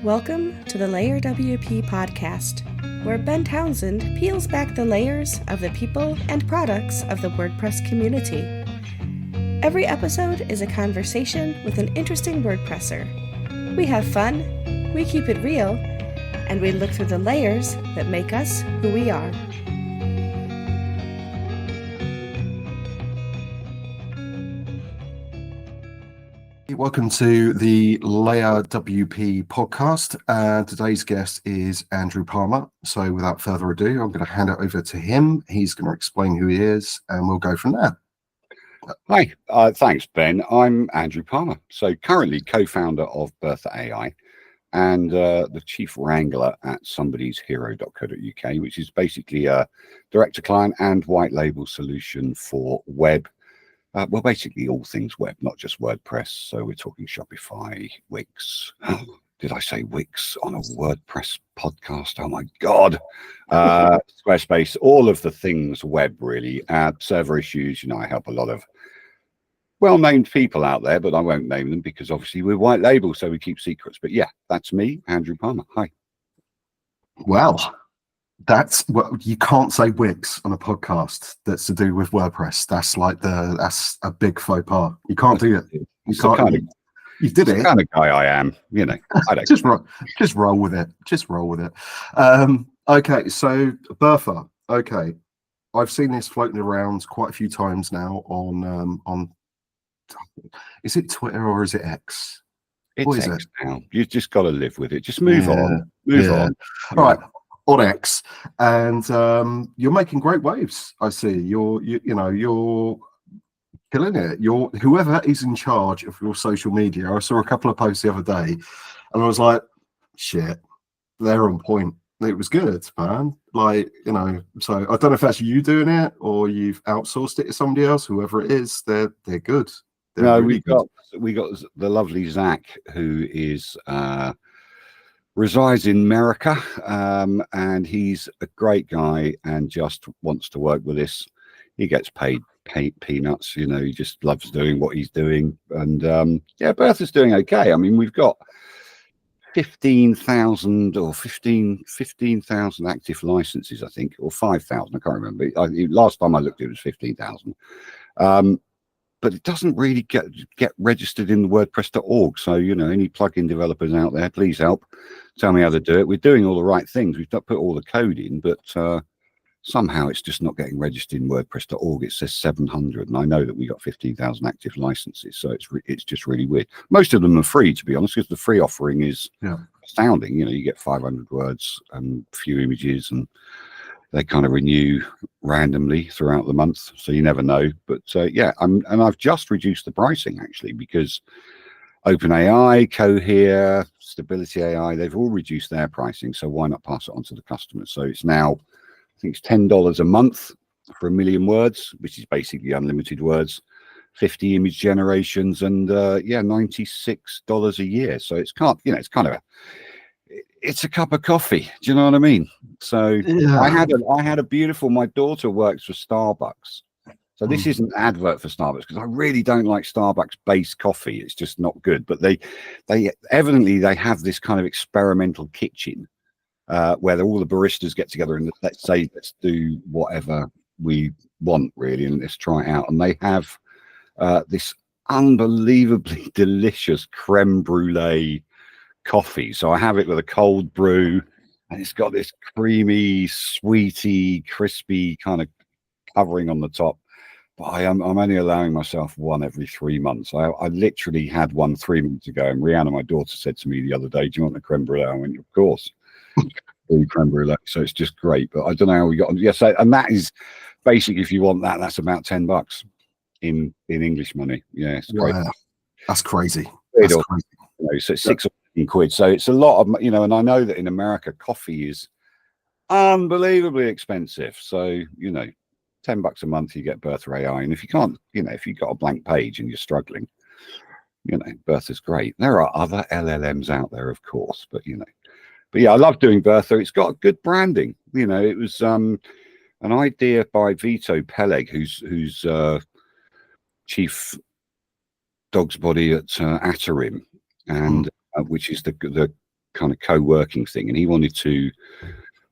Welcome to the LayerWP podcast, where Ben Townsend peels back the layers of the people and products of the WordPress community. Every episode is a conversation with an interesting WordPresser. We have fun, we keep it real, and we look through the layers that make us who we are. Welcome to the LayerWP podcast. Today's guest is Andrew Palmer. So without further ado, I'm going to hand it over to him. He's going to explain who he is, and we'll go from there. Hi, thanks, Ben. I'm Andrew Palmer. So currently co-founder of Bertha AI and the chief wrangler at somebody'shero.co.uk, which is basically a direct-to-client and white label solution for web. Well, basically all things web, not just WordPress. So we're talking Shopify, Wix. Did I say Wix on a WordPress podcast? Oh my God. Squarespace, all of the things web, really. Server issues, I help a lot of well-named people out there, but I won't name them because obviously we're white label, so we keep secrets. But yeah, that's me, Andrew Palmer. Hi. Well, that's what you can't say Wix on a podcast that's to do with WordPress. That's a big faux pas. You can't do it. You can't. You did it. The kind of guy I am, I don't just roll with it. Just roll with it. Okay, so Bertha. Okay, I've seen this floating around quite a few times now on. Is it Twitter or is it X? It's X now. You've just got to live with it. Just move on. Move on. All right. On X, and you're making great waves. I see you're killing it. You're whoever is in charge of your social media. I saw a couple of posts the other day, and I was like, "Shit, they're on point." It was good, man. So I don't know if that's you doing it or you've outsourced it to somebody else. Whoever it is, they're good. No, we got the lovely Zach, who is. Resides in America, and he's a great guy and just wants to work with us. He gets paid peanuts, he just loves doing what he's doing. And yeah, Bertha's doing okay. I mean, we've got 15,000 or 15,000 active licenses, I think, or 5,000. I can't remember. Last time I looked, it was 15,000. But it doesn't really get registered in the WordPress.org. So, any plugin developers out there, please help. Tell me how to do it. We're doing all the right things. We've put all the code in, but somehow it's just not getting registered in WordPress.org. It says 700, and I know that we got 15,000 active licenses. So it's just really weird. Most of them are free, to be honest, because the free offering is astounding. You get 500 words and a few images, and they kind of renew randomly throughout the month, so you never know. But yeah, and I've just reduced the pricing actually because OpenAI, Cohere, Stability AI, they've all reduced their pricing. So why not pass it on to the customers? So it's now, I think it's $10 a month for 1 million words, which is basically unlimited words, 50 image generations, and yeah, $96 a year. So it's it's a cup of coffee. Do you know what I mean? So yeah. I had a beautiful, my daughter works for Starbucks. So this isn't an advert for Starbucks because I really don't like Starbucks based coffee. It's just not good. But they evidently they have this kind of experimental kitchen where all the baristas get together and let's do whatever we want really, and let's try it out. And they have this unbelievably delicious creme brulee coffee. So I have it with a cold brew, and it's got this creamy, sweety, crispy kind of covering on the top. But I'm only allowing myself one every 3 months. I literally had one 3 months ago, and Rihanna, my daughter, said to me the other day, "Do you want a creme brulee?" I went, "Of course." Creme brulee. So it's just great. But I don't know how we got. Yes, and that is basically, if you want that, that's about $10 in English money. Yeah, it's great. Wow. That's crazy. That's crazy. So it's £6 or £7. So it's a lot of, and I know that in America, coffee is unbelievably expensive. So, $10 a month, you get Bertha AI. And if you can't, if you've got a blank page and you're struggling, Bertha's great. There are other LLMs out there, of course, but yeah, I love doing Bertha. It's got good branding. It was an idea by Vito Peleg, who's chief dog's body at Atarim, and which is the kind of co-working thing, and he wanted to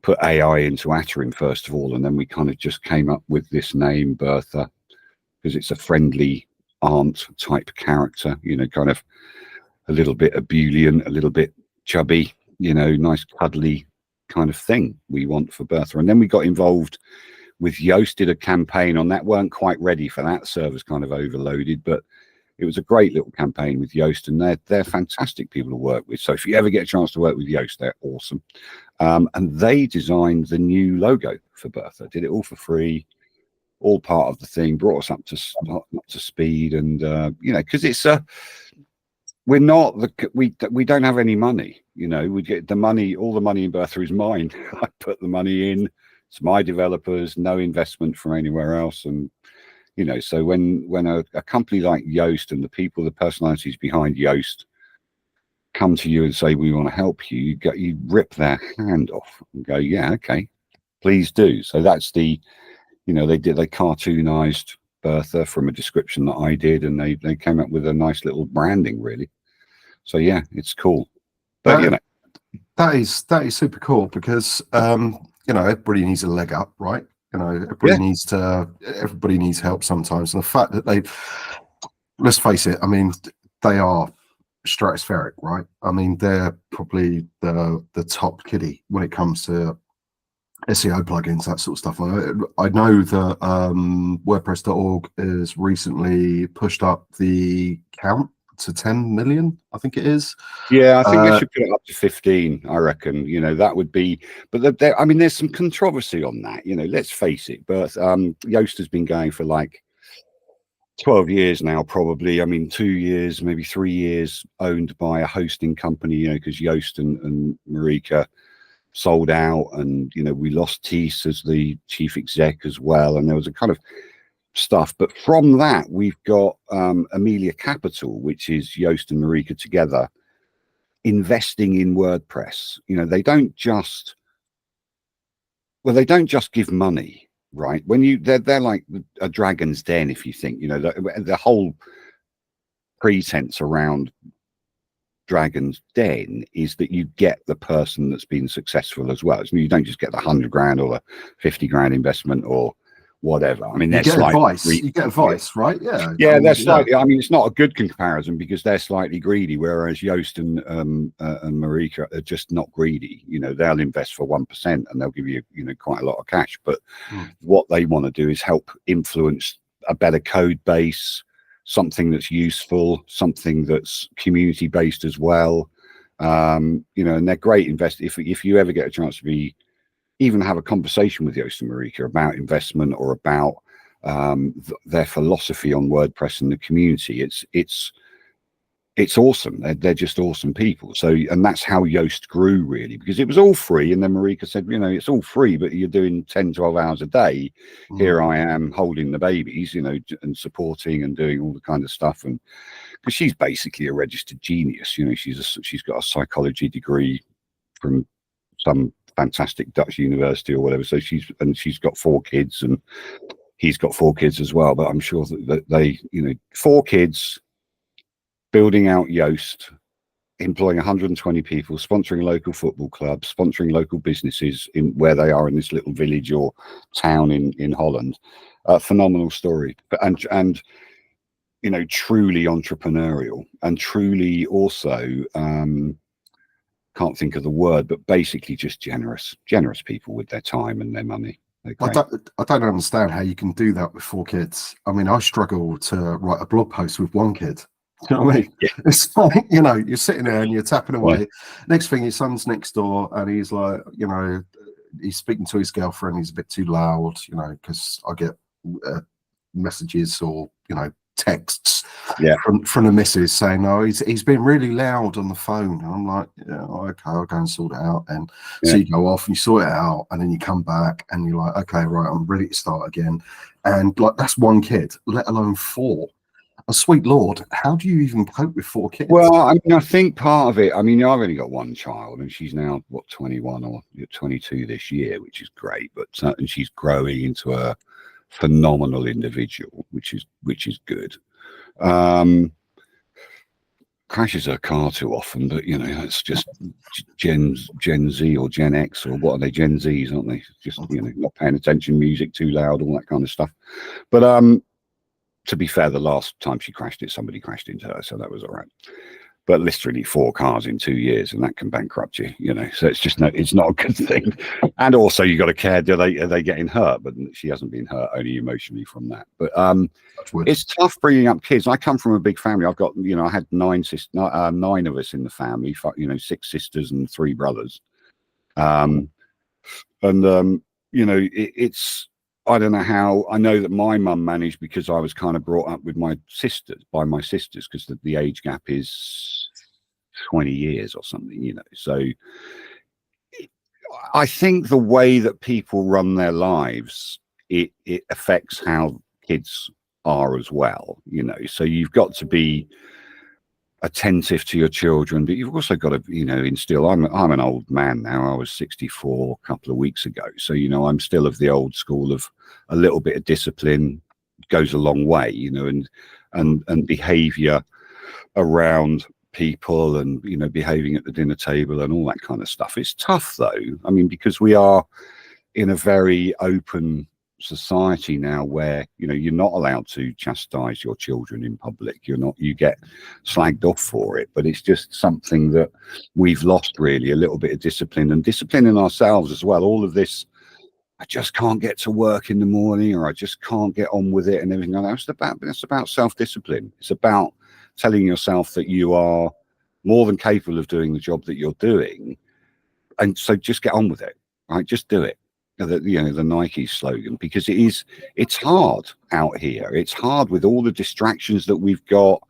put AI into Attering first of all, and then we kind of just came up with this name Bertha because it's a friendly aunt type character, you know, kind of a little bit ebullient, a little bit chubby, you know, nice cuddly kind of thing we want for Bertha. And then we got involved with Yoast, did a campaign on that. Weren't quite ready for that, server's kind of overloaded, but it was a great little campaign with Yoast, and they're fantastic people to work with. So if you ever get a chance to work with Yoast, they're awesome. And they designed the new logo for Bertha, did it all for free, all part of the thing, brought us up to speed. And you know, because it's we're not we don't have any money, you know. We get the money, all the money in Bertha is mine. I put the money in, it's my developers, no investment from anywhere else. And you know, so when a company like Yoast and the people, the personalities behind Yoast come to you and say we want to help you, you rip their hand off and go, yeah, okay, please do. So that's the, you know, they cartoonized Bertha from a description that I did, and they came up with a nice little branding, really. So yeah, it's cool. But you know, that is super cool because you know, everybody needs a leg up, right? You know, everybody needs help sometimes, and the fact that let's face it, I mean, they are stratospheric, right? I mean, they're probably the top kitty when it comes to SEO plugins, that sort of stuff. I know that WordPress.org has recently pushed up the count to 10 million, I think it is. Yeah, I think they should put it up to 15, I reckon. You know, that would be, but I mean, there's some controversy on that, you know, let's face it. But Yoast has been going for like 12 years now, probably. I mean, 2 years, maybe 3 years, owned by a hosting company, you know, because Yoast and Marika sold out, and you know, we lost Tees as the chief exec as well, and there was a kind of stuff. But from that, we've got Amelia Capital, which is Yoast and Marika together, investing in WordPress. You know, they don't just give money, right? When they're like a dragon's den, if you think, you know, the whole pretense around Dragon's Den is that you get the person that's been successful as well. So you don't just get the 100 grand or the 50 grand investment or whatever. I mean, you get advice. You get advice, right? Yeah. Yeah, they're slightly. I mean, it's not a good comparison because they're slightly greedy, whereas Yoast and Marika are just not greedy. You know, they'll invest for 1% and they'll give you, you know, quite a lot of cash. But what they want to do is help influence a better code base, something that's useful, something that's community based as well. You know, and they're great investors. If you ever get a chance to even have a conversation with Yoast and Marika about investment or about their philosophy on WordPress and the community, it's awesome. They're just awesome people. So, and that's how Yoast grew, really, because it was all free. And then Marika said, you know, it's all free, but you're doing 10, 12 hours a day. Here I am holding the babies, you know, and supporting and doing all the kind of stuff. And because she's basically a registered genius, you know, she's got a psychology degree from some fantastic Dutch university or whatever. So she's got 4 kids, and he's got 4 kids as well. But I'm sure that they, you know, 4 kids, building out Yoast, employing 120 people, sponsoring local football clubs, sponsoring local businesses in where they are in this little village or town in Holland. Phenomenal story, and you know, truly entrepreneurial, and truly also can't think of the word, but basically just generous people with their time and their money. I don't understand how you can do that with 4 kids. I mean, I struggle to write a blog post with 1 kid. Do you know what I mean? Yeah. It's like, you know, you're sitting there and you're tapping away. Yeah. Next thing, his son's next door, and he's like, you know, he's speaking to his girlfriend. He's a bit too loud, you know, because I get messages or, you know, texts from the missus saying, "Oh, he's been really loud on the phone." And I'm like, "Yeah, okay, I'll go and sort it out." And so you go off and you sort it out, and then you come back and you're like, "Okay, right, I'm ready to start again." And like, that's 1 kid, let alone 4. Oh, sweet Lord, how do you even cope with 4 kids? Well, I mean, I think part of it, I mean, I've only got 1 child, and she's now, 21 or 22 this year, which is great. But and she's growing into a phenomenal individual, which is good. crashes her car too often, but you know, it's just Gen Z or Gen X, or what are they? Gen Zs, aren't they? Just, you know, not paying attention, music too loud, all that kind of stuff. But to be fair, the last time she crashed it, somebody crashed into her, so that was all right. But literally 4 cars in 2 years, and that can bankrupt you, you know. So it's just it's not a good thing. And also, you got to care: are they getting hurt? But she hasn't been hurt, only emotionally from that. But it's tough bringing up kids. I come from a big family. I've got, you know, I had 9 of us in the family. You know, 6 sisters and 3 brothers. You know, it's. I don't know how. I know that my mum managed, because I was kind of brought up with my sisters, because the age gap is 20 years or something, you know. So I think the way that people run their lives, it affects how kids are as well, you know. So you've got to be attentive to your children, but you've also got to, you know, instill. I'm an old man now. I was 64 a couple of weeks ago, so, you know, I'm still of the old school of a little bit of discipline goes a long way, you know, and behavior around people, and, you know, behaving at the dinner table and all that kind of stuff. It's tough though, I mean, because we are in a very open society now where, you know, you're not allowed to chastise your children in public. You get slagged off for it. But it's just something that we've lost, really, a little bit of discipline, and discipline in ourselves as well. All of this, I just can't get to work in the morning, or I just can't get on with it, and everything like that. It's about self-discipline. It's about telling yourself that you are more than capable of doing the job that you're doing, and so just get on with it, right? Just do it. You know, the Nike slogan, because it's hard out here. It's hard with all the distractions that we've got.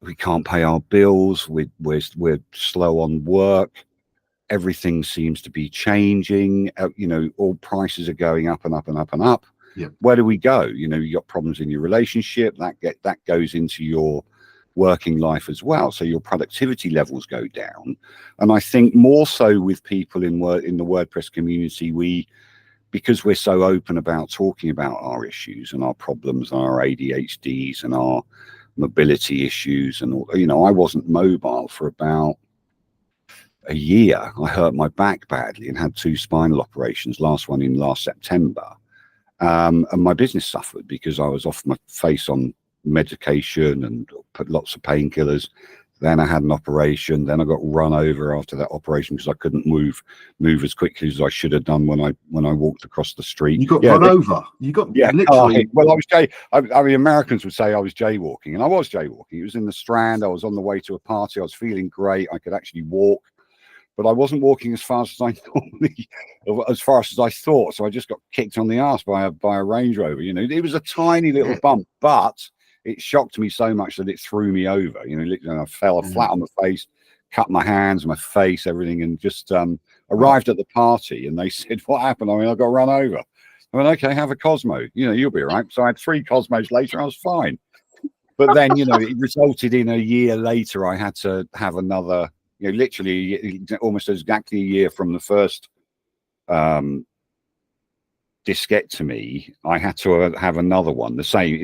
We can't pay our bills. We're slow on work. Everything seems to be changing. You know, all prices are going up and up and up and up. Yeah. Where do we go? You know, you got problems in your relationship. That goes into your working life as well. So your productivity levels go down. And I think more so with people in the WordPress community, because we're so open about talking about our issues and our problems and our ADHDs and our mobility issues and all, you know, I wasn't mobile for about a year. I hurt my back badly and had 2 spinal operations, last one in last September. And my business suffered because I was off my face on medication and put lots of painkillers. Then I had an operation. Then I got run over after that operation because I couldn't move as quickly as I should have done when I walked across the street. You got run over. You got literally. Well, I mean, Americans would say I was jaywalking, and I was jaywalking. It was in the Strand. I was on the way to a party. I was feeling great. I could actually walk, but I wasn't walking as fast as as fast as I thought. So I just got kicked on the arse by a Range Rover. You know, it was a tiny little bump, but it shocked me so much that it threw me over. You know, literally, I fell flat on my face, cut my hands, my face, everything, and just arrived at the party. And they said, "What happened?" I mean, I got run over. I went, "Okay, have a Cosmo. You know, you'll be all right." So I had 3 Cosmos later. I was fine. But then, you know, it resulted in a year later, I had to have another. You know, literally almost exactly a year from the first discectomy, I had to have another one, in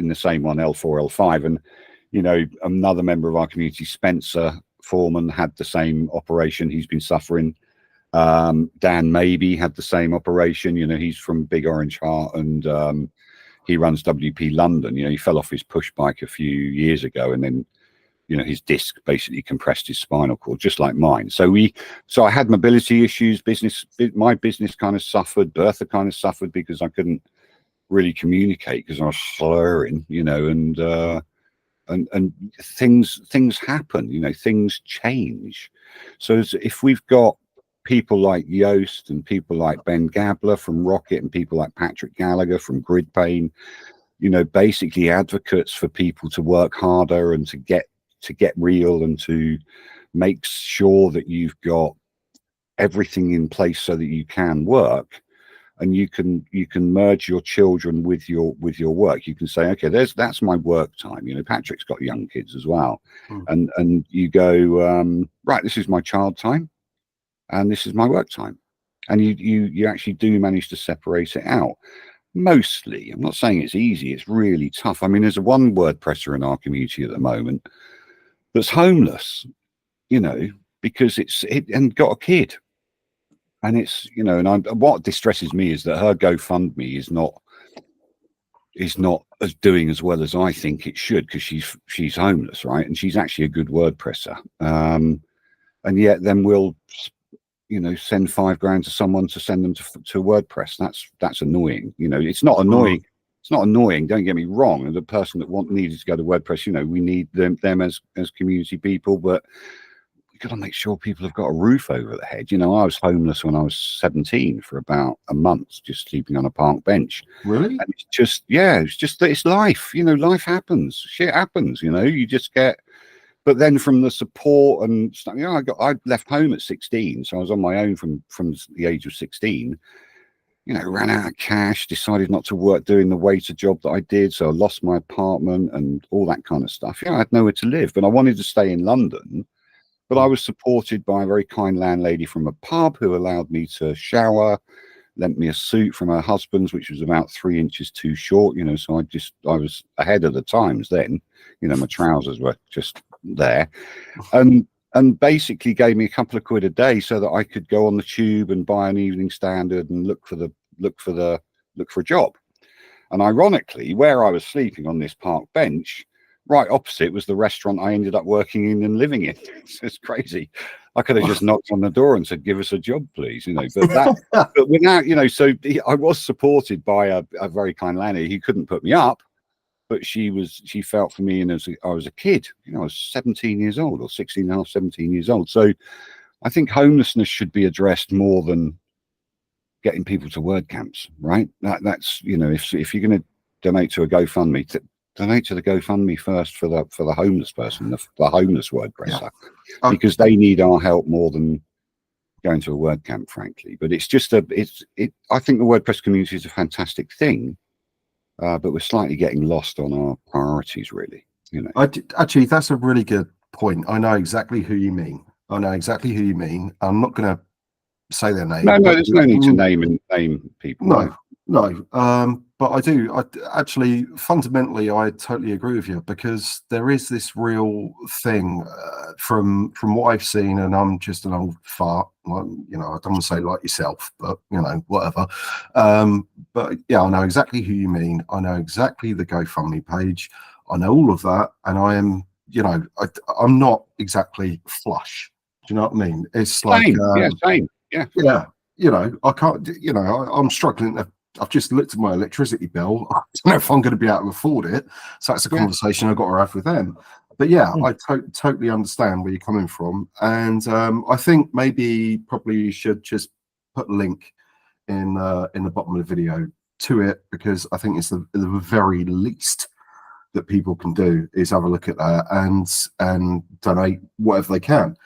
the same one, L4, L5. And, you know, another member of our community, Spencer Foreman, had the same operation. He's been suffering. Dan Maybe had the same operation. You know, he's from Big Orange Heart, and he runs WP London. You know, he fell off his push bike a few years ago, and then, you know, his disc basically compressed his spinal cord, just like mine. So I had mobility issues. My business kind of suffered. Bertha kind of suffered because I couldn't really communicate because I was slurring, you know, and things happen, you know, things change. So if we've got people like Yoast and people like Ben Gabler from Rocket and people like Patrick Gallagher from Grid Pain, you know, basically advocates for people to work harder and to get real and to make sure that you've got everything in place so that you can work, and you can merge your children with your work. You can say, okay, that's my work time. You know, Patrick's got young kids as well. And you go, right, this is my child time and this is my work time. And you actually do manage to separate it out. Mostly, I'm not saying it's easy, it's really tough. I mean, there's one WordPresser in our community at the moment that's homeless, because and got a kid, and it's, and what distresses me is that her GoFundMe is not as doing as well as I think it should, because she's homeless, right? And she's actually a good WordPresser, and yet then we'll send $5,000 to someone to send them to WordPress. That's annoying. It's not annoying. It's not annoying. Don't get me wrong. And the person that needed to go to WordPress, we need them as community people, but we've got to make sure people have got a roof over their head. I was homeless when I was 17 for about a month, just sleeping on a park bench. Really? And it's just that it's life. Life happens. Shit happens. You just get. But then from the support and stuff, I left home at 16, so I was on my own from the age of 16. Ran out of cash, decided not to work doing the waiter job that I did, so I lost my apartment and all that kind of stuff. I had nowhere to live, but I wanted to stay in London. But I was supported by a very kind landlady from a pub who allowed me to shower, lent me a suit from her husband's, which was about 3 inches too short. So I was ahead of the times then. My trousers were just there, and basically gave me a couple of quid a day so that I could go on the tube and buy an Evening Standard and look for a job. And ironically, where I was sleeping on this park bench, right opposite was the restaurant I ended up working in and living in. It's crazy. I could have just knocked on the door and said, "Give us a job, please." But without, so I was supported by a very kind lady who couldn't put me up, but she felt for me. And I was a kid, I was 17 years old or 16 and a half, 17 years old. So I think homelessness should be addressed more than getting people to WordCamps, right? That's, if you're going to donate to a GoFundMe, donate to the GoFundMe first for the homeless person, the homeless WordPresser, because they need our help more than going to a WordCamp, frankly. But it's just I think the WordPress community is a fantastic thing, but we're slightly getting lost on our priorities, really. Actually, that's a really good point. I know exactly who you mean. I'm not going to say their name. No, there's no need to name people. No. But I do. Actually, fundamentally, I totally agree with you, because there is this real thing from what I've seen, and I'm just an old fart. I don't want to say like yourself, but whatever. But yeah, I know exactly who you mean. I know exactly the GoFundMe page. I know all of that, and I am, I'm not exactly flush. Do you know what I mean? It's like same. Yeah. I can't. I'm struggling. I've just looked at my electricity bill. I don't know if I'm going to be able to afford it. So that's a conversation I've got to have with them. But yeah, I totally understand where you're coming from. And I think probably you should just put a link in the bottom of the video to it, because I think it's the very least that people can do is have a look at that and donate whatever they can.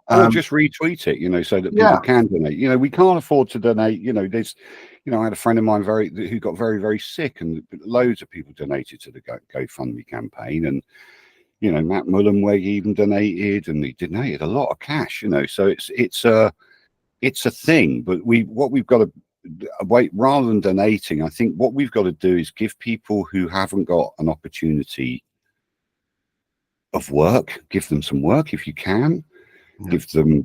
Or just retweet it, so that people can donate. We can't afford to donate. There's, I had a friend of mine who got very, very sick, and loads of people donated to the GoFundMe campaign. And, Matt Mullenweg even donated, and he donated a lot of cash, so it's a thing. But what we've got to wait, rather than donating, I think what we've got to do is give people who haven't got an opportunity of work, give them some work if you can. Give them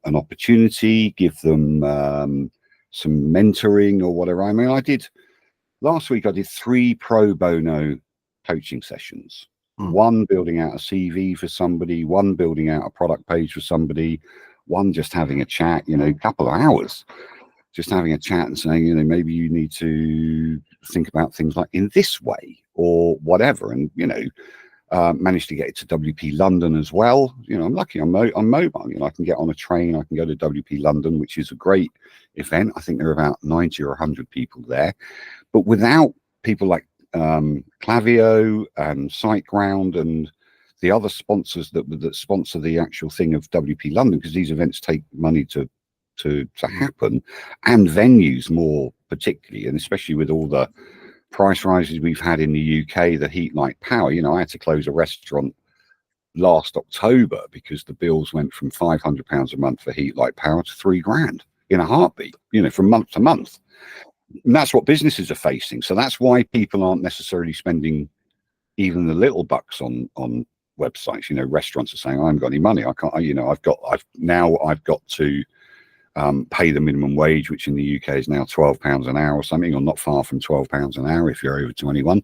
an opportunity, give them some mentoring or whatever. I mean, last week I did 3 pro bono coaching sessions. One building out a CV for somebody, one building out a product page for somebody, one just having a chat, a couple of hours, just having a chat and saying, maybe you need to think about things like in this way or whatever. And, managed to get it to WP London as well. I'm lucky. I'm mobile. I can get on a train. I can go to WP London, which is a great event. I think there are about 90 or 100 people there. But without people like Klaviyo and SiteGround and the other sponsors that sponsor the actual thing of WP London, because these events take money to happen, and venues more particularly, and especially with all the price rises we've had in the UK, the heat, light, power. I had to close a restaurant last October because the bills went from £500 a month for heat, light, power to £3,000 in a heartbeat, from month to month. And that's what businesses are facing. So that's why people aren't necessarily spending even the little bucks on websites. You know, restaurants are saying, I haven't got any money. I can't, you know, I've got to pay the minimum wage, which in the UK is now £12 an hour or something, or not far from £12 an hour if you're over 21.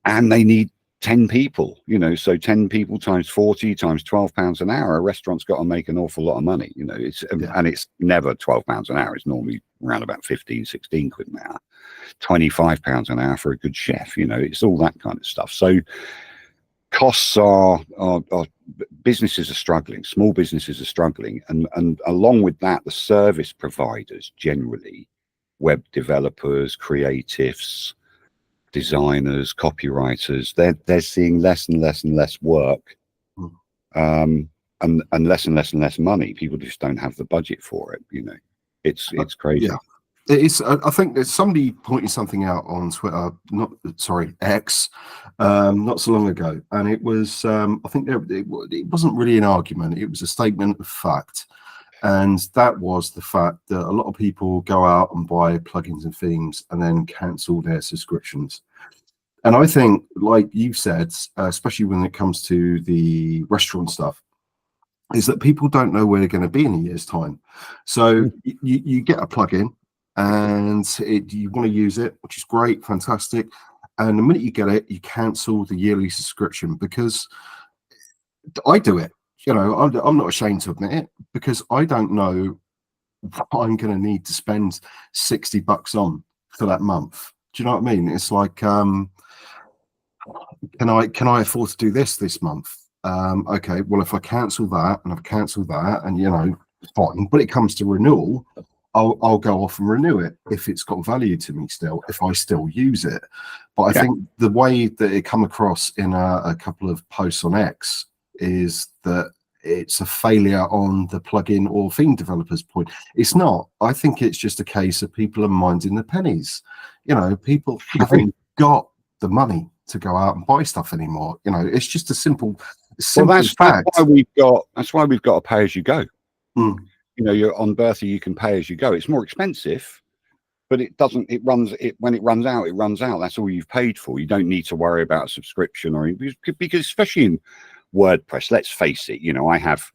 And they need 10 people, you know, so 10 people times 40 times £12 an hour. A restaurant's got to make an awful lot of money, you know. And it's never £12 an hour. It's normally around about 15, 16 quid an hour, £25 an hour for a good chef, you know. It's all that kind of stuff. So costs are businesses are struggling, small businesses are struggling, and along with that, the service providers generally, web developers, creatives, designers, copywriters, they're seeing less and less and less work, and less and less and less money. People just don't have the budget for it, you know. It's crazy. Yeah. It is. I think there's somebody pointed something out on Twitter, X, not so long ago, and it was. I think it wasn't really an argument. It was a statement of fact, and that was the fact that a lot of people go out and buy plugins and themes and then cancel their subscriptions. And I think, like you've said, especially when it comes to the restaurant stuff, is that people don't know where they're going to be in a year's time. So you get a plugin, and you want to use it, which is great, fantastic. And the minute you get it, you cancel the yearly subscription, because I do it. You know, I'm not ashamed to admit it, because I don't know what I'm going to need to spend $60 on for that month. Do you know what I mean? It's like, can I afford to do this month? Okay, well, if I cancel that and I've cancelled that, and you know, fine. But it comes to renewal, I'll go off and renew it if it's got value to me still, if I still use it. But I think the way that it come across in a couple of posts on X is that it's a failure on the plugin or theme developers' point. It's not. I think it's just a case of people are minding the pennies. You know, people haven't got the money to go out and buy stuff anymore. You know, it's just a simple fact. That's why we've got a pay as you go. You know, you're on Bertha, you can pay as you go. It's more expensive, but when it runs out. That's all you've paid for. You don't need to worry about a subscription, or because especially in WordPress, let's face it, you know, I have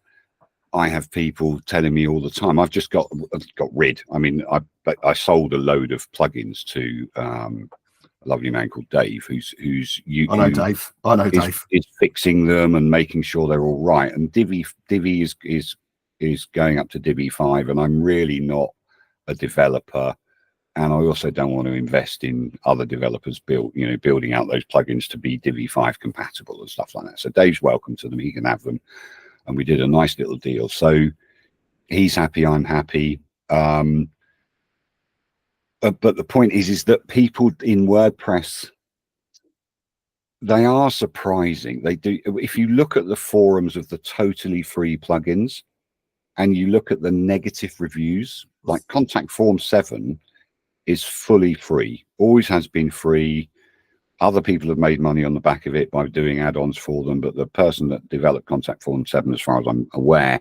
people telling me all the time, I've got rid. I mean, I sold a load of plugins to a lovely man called Dave, who's I know Dave is fixing them and making sure they're all right. And Divi is going up to Divi 5, and I'm really not a developer, and I also don't want to invest in other developers building out those plugins to be Divi 5 compatible and stuff like that. So Dave's welcome to them, he can have them, and we did a nice little deal. So he's happy, I'm happy. But the point is that people in WordPress, they are surprising. They do. If you look at the forums of the totally free plugins, and you look at the negative reviews, like Contact Form 7 is fully free, always has been free. Other people have made money on the back of it by doing add-ons for them, but the person that developed Contact Form 7, as far as I'm aware,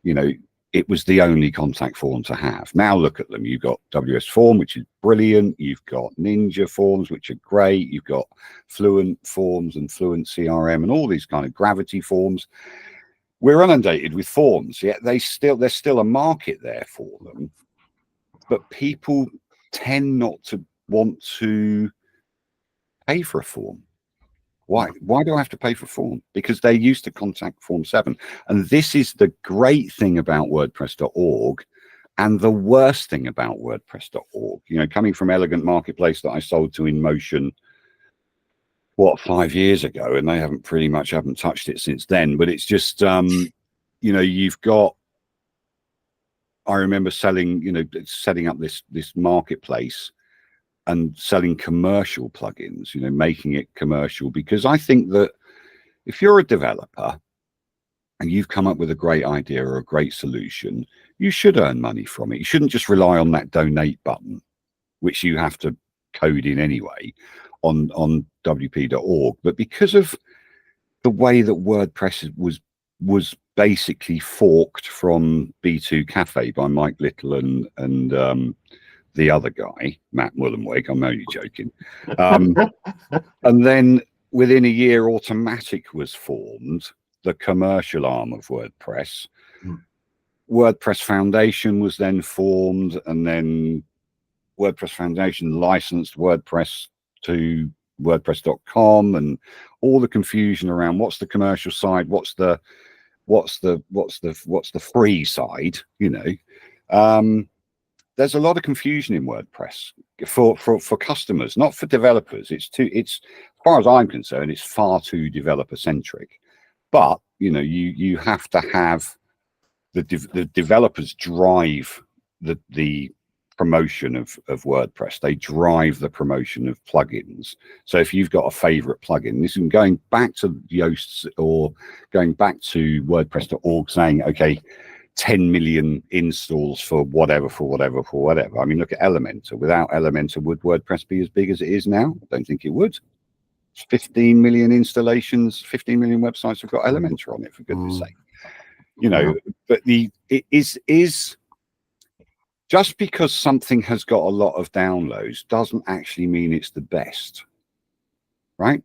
you know, it was the only contact form to have. Now look at them. You've got WS Form, which is brilliant. You've got Ninja Forms, which are great. You've got Fluent Forms and Fluent CRM and all these kind of Gravity Forms. We're inundated with forms, yet there's still a market there for them, but people tend not to want to pay for a form. Why do I have to pay for a form? Because they're used to Contact Form 7. And this is the great thing about WordPress.org and the worst thing about WordPress.org. You know, coming from Elegant Marketplace that I sold to InMotion, 5 years ago, and they haven't touched it since then. But it's just, you know, you've got, I remember setting up this marketplace and selling commercial plugins, you know, making it commercial, because I think that if you're a developer and you've come up with a great idea or a great solution, you should earn money from it. You shouldn't just rely on that donate button, which you have to code in anyway on WP.org. But because of the way that WordPress was basically forked from B2 Cafe by Mike Little and the other guy, Matt Mullenweg, I'm only joking. And then within a year, Automatic was formed, the commercial arm of WordPress. WordPress Foundation was then formed, and then WordPress Foundation licensed WordPress to WordPress.com, and all the confusion around what's the commercial side, what's the free side, you know. There's a lot of confusion in WordPress for customers, not for developers. It's as far as I'm concerned, it's far too developer centric. But you know, you have to have the developers drive the promotion of WordPress. They drive the promotion of plugins. So if you've got a favorite plugin, this is going back to Yoast's or going back to WordPress.org saying, okay, 10 million installs for whatever. I mean, look at Elementor. Without Elementor, would WordPress be as big as it is now? I don't think it would. 15 million installations, 15 million websites have got Elementor on it, for goodness sake. You know, but it is just because something has got a lot of downloads doesn't actually mean it's the best, right?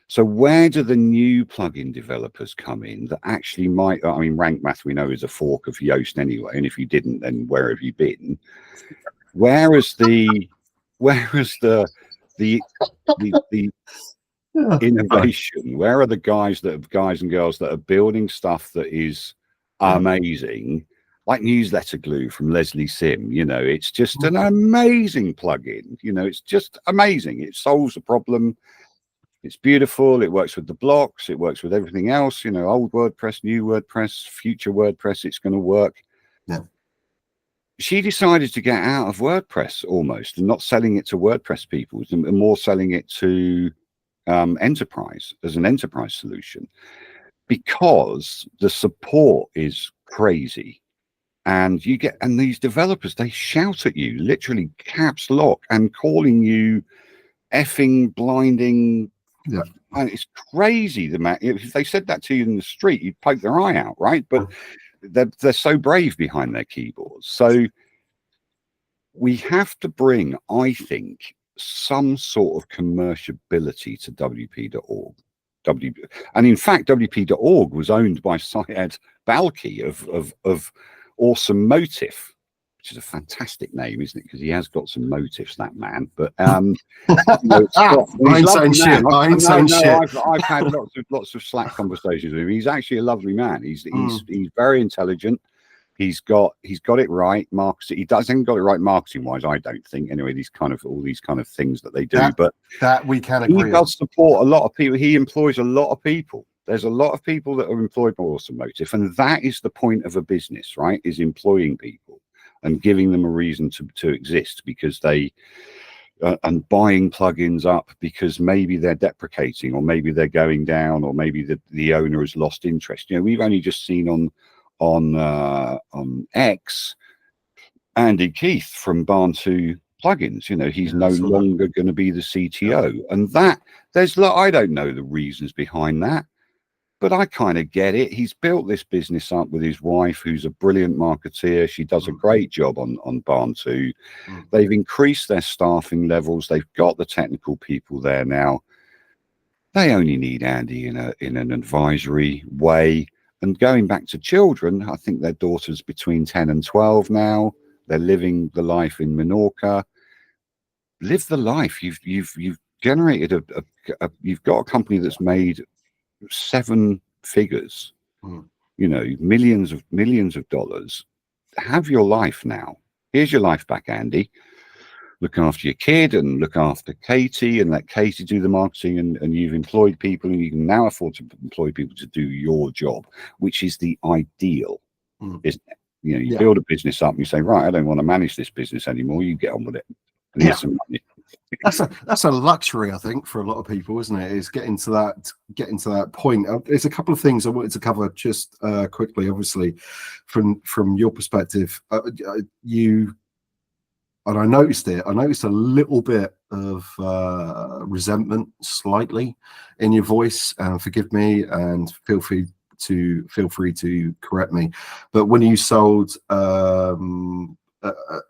So where do the new plugin developers come in that actually might? I mean, Rank Math we know is a fork of Yoast anyway, and if you didn't, then where have you been? Where is the innovation? Where are the guys and girls that are building stuff that is amazing, like Newsletter Glue from Leslie Sim? You know, it's just an amazing plugin. You know, it's just amazing. It solves a problem. It's beautiful. It works with the blocks. It works with everything else. You know, old WordPress, new WordPress, future WordPress. It's going to work. Yeah. She decided to get out of WordPress almost and not selling it to WordPress people, and more selling it to enterprise as an enterprise solution, because the support is crazy. And these developers, they shout at you, literally caps lock, and calling you effing blinding. Yeah. And it's crazy. If they said that to you in the street, you'd poke their eye out, right? But they're so brave behind their keyboards. So we have to bring, I think, some sort of commerciability to WP.org. And in fact, WP.org was owned by Syed Balki of Awesome Motif, which is a fantastic name, isn't it? Because he has got some motifs, that man. But I ain't saying shit. I've had lots of Slack conversations with him. He's actually a lovely man. He's very intelligent. He's got it right. Marketing. He hasn't got it right marketing wise, I don't think. Anyway, all these kind of things that they do. That we can agree. He does support a lot of people. He employs a lot of people. There's a lot of people that are employed by Awesome Motif, and that is the point of a business, right? Is employing people and giving them a reason to exist, because they and buying plugins up because maybe they're deprecating, or maybe they're going down, or maybe the owner has lost interest. You know, we've only just seen on X, Andy Keith from Barn2 Plugins. You know, he's no longer going to be the CTO, and that I don't know the reasons behind that, but I kind of get it. He's built this business up with his wife, who's a brilliant marketeer. She does a great job on Barn2. They've increased their staffing levels. They've got the technical people there now. They only need Andy in an advisory way. And going back to children, I think their daughter's between 10 and 12 now. They're living the life in Menorca. Live the life. You've generated you've got a company that's made 7 figures, you know, millions of dollars. Have your life now. Here's your life back, Andy. Look after your kid and look after Katie, and let Katie do the marketing, and you've employed people, and you can now afford to employ people to do your job, which is the ideal, isn't it? You know, you build a business up and you say, right, I don't want to manage this business anymore. You get on with it. And here's some money. That's a luxury, I think, for a lot of people, isn't it? Is getting to that point. There's a couple of things I wanted to cover just quickly. Obviously, from your perspective, and I noticed it. I noticed a little bit of resentment, slightly, in your voice. Forgive me, and feel free to correct me. But when you sold a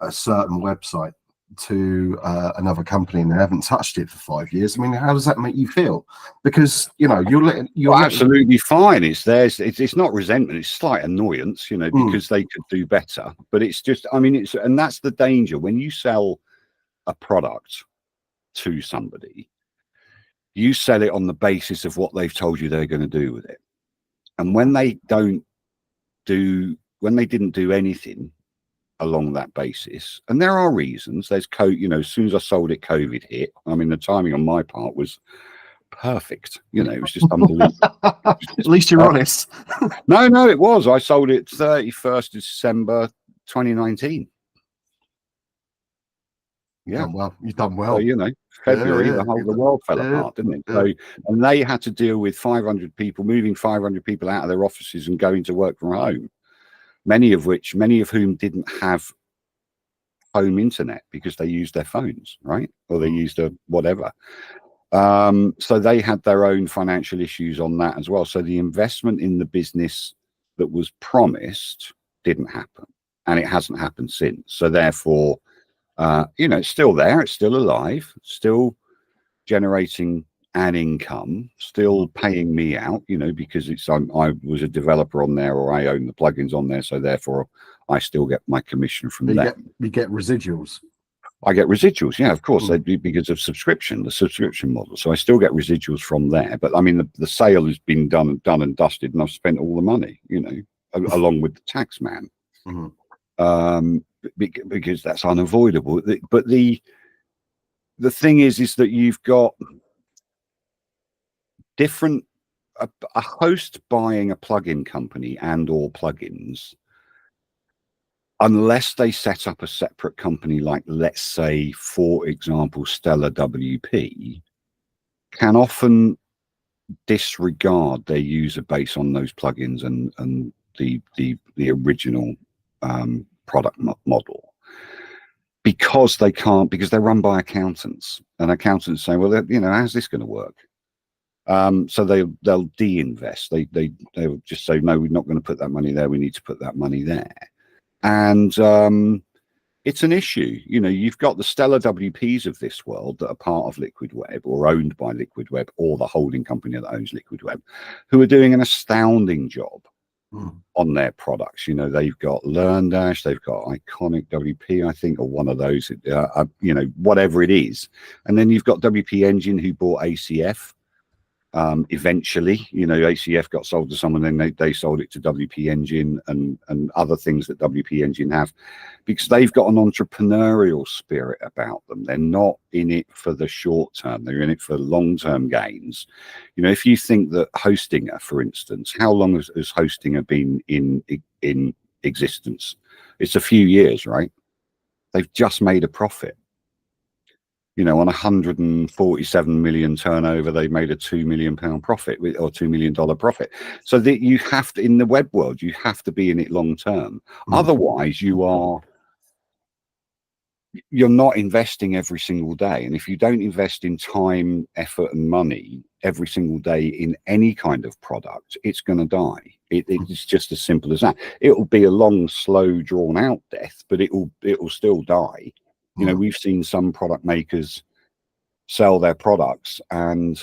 certain website, to another company and they haven't touched it for 5 years, I mean, how does that make you feel? Because you're absolutely fine. It's theirs. It's not resentment. It's slight annoyance, because they could do better. But it's just, I mean, and that's the danger when you sell a product to somebody. You sell it on the basis of what they've told you they're going to do with it, and when they didn't do anything along that basis, and there are reasons. There's as soon as I sold it, COVID hit. I mean, the timing on my part was perfect. It was just unbelievable. At least you're honest. No, it was. I sold it 31st of December 2019. Yeah, well, you've done well. So, February, the world fell apart, didn't it? So, and they had to deal with 500 people, moving 500 people out of their offices and going to work from home. Many of whom didn't have home internet because they used their phones, right? Or they used a whatever. So they had their own financial issues on that as well. So the investment in the business that was promised didn't happen, and it hasn't happened since. So therefore, it's still there, it's still alive, still generating an income, still paying me out, because I was a developer on there, or I own the plugins on there, so therefore I still get my commission from them. You get residuals. I get residuals, yeah, of course, because of the subscription model. So I still get residuals from there. But I mean, the sale has been done and dusted, and I've spent all the money, along with the tax man, because that's unavoidable. But the thing is that you've got different a host buying a plugin company and or plugins, unless they set up a separate company, like, let's say, for example, LayerWP, can often disregard their user base on those plugins and the original product model, because they're run by accountants, and accountants say, well, how's this going to work? So they'll de-invest. They'll just say, no, we're not going to put that money there. We need to put that money there. And it's an issue. You've got the LayerWPs of this world that are part of Liquid Web or owned by Liquid Web, or the holding company that owns Liquid Web, who are doing an astounding job on their products. They've got LearnDash, they've got Iconic WP, I think, or one of those, whatever it is. And then you've got WP Engine, who bought ACF. Eventually, ACF got sold to someone, then they sold it to WP Engine and other things that WP Engine have, because they've got an entrepreneurial spirit about them. They're not in it for the short term, they're in it for long-term gains. If you think that Hostinger, for instance, how long has Hostinger been in existence? It's a few years, right? They've just made a profit. On 147 million turnover, they made a £2 million profit, or $2 million profit. So that you have to, in the web world, you have to be in it long term. Otherwise, you're not investing every single day. And if you don't invest in time, effort, and money every single day in any kind of product, it's going to die. It's just as simple as that. It will be a long, slow, drawn out death, but it will still die. We've seen some product makers sell their products, and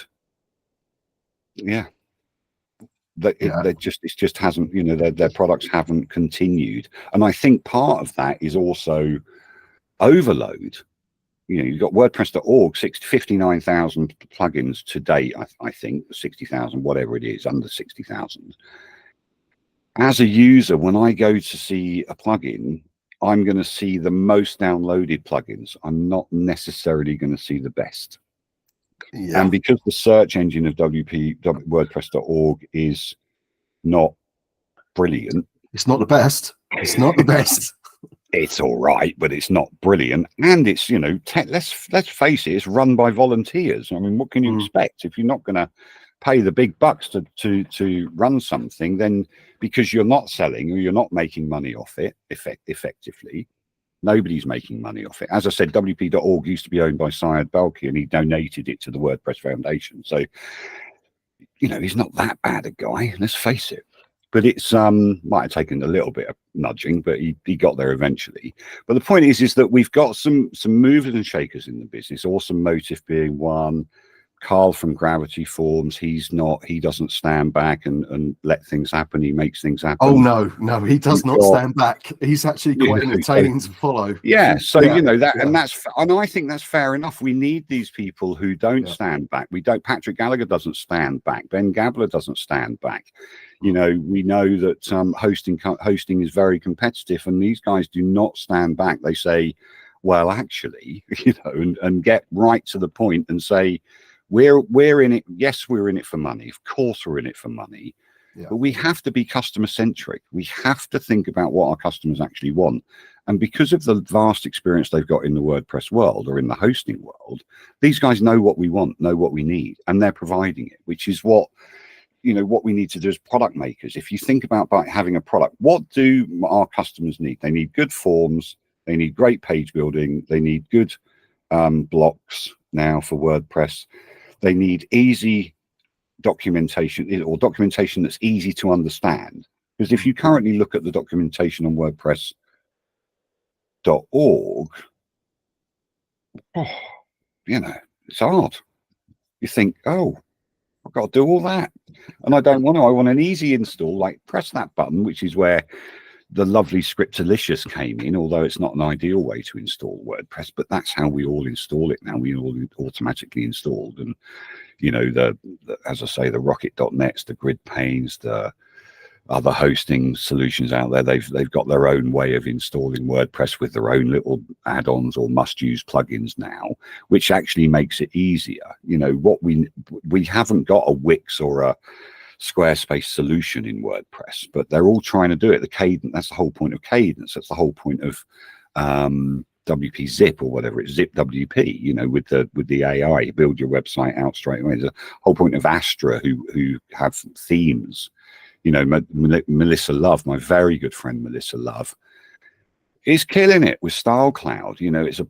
it just hasn't, their products haven't continued. And I think part of that is also overload. You've got WordPress.org, 59,000 plugins to date, I think, 60,000, whatever it is, under 60,000. As a user, when I go to see a plugin, I'm going to see the most downloaded plugins. I'm not necessarily going to see the best. Yeah. And because the search engine of WordPress.org is not brilliant. It's not the best. It's not the best. It's all right, but it's not brilliant. And it's, let's face it, it's run by volunteers. I mean, what can you expect? If you're not going to pay the big bucks to run something, then because you're not selling or you're not making money off it effectively, nobody's making money off it. As I said, WP.org used to be owned by Syed Balki, and he donated it to the WordPress Foundation. So, he's not that bad a guy, let's face it. but it's might have taken a little bit of nudging, but he got there eventually. But the point is that we've got some movers and shakers in the business. Awesome Motive being one. Carl from Gravity Forms, he doesn't stand back and let things happen. He makes things happen. Oh no, he does not stand back. He's actually quite entertaining to follow. Yeah, so you know that, and I think that's fair enough. We need these people who don't stand back. We don't. Patrick Gallagher doesn't stand back. Ben Gabler doesn't stand back. You know, we know that hosting is very competitive, and these guys do not stand back. They say, well, actually, you know, and get right to the point and say, we're in it. Yes, we're in it for money. Of course, we're in it for money. But we have to be customer centric. We have to think about what our customers actually want. And because of the vast experience they've got in the WordPress world or in the hosting world, these guys know what we want, know what we need, and they're providing it, which is what, you know, what we need to do as product makers. If you think about having a product, what do our customers need? They need good forms. They need great page building. They need good blocks now for WordPress. They need easy documentation, or documentation that's easy to understand. Because if you currently look at the documentation on WordPress.org, you know, it's hard. You think, oh, I've got to do all that. And I don't want to. I want an easy install, like press that button, which is where the lovely Scriptalicious came in, although it's not an ideal way to install WordPress, but that's how we all install it now. We all automatically installed. And you know, as I say, the Rocket.nets, the Grid Panes, the other hosting solutions out there, they've got their own way of installing WordPress with their own little add-ons or must-use plugins now, which actually makes it easier. You know, what we haven't got a Wix or a Squarespace solution in WordPress, but they're all trying to do it. The Cadence, that's the whole point of Cadence. That's the whole point of WP Zip or whatever it's Zip WP, you know, with the AI, you build your website out straight away. There's a whole point of Astra who have themes. You know, Melissa Love, my very good friend Melissa Love, is killing it with Style Cloud. You know, it's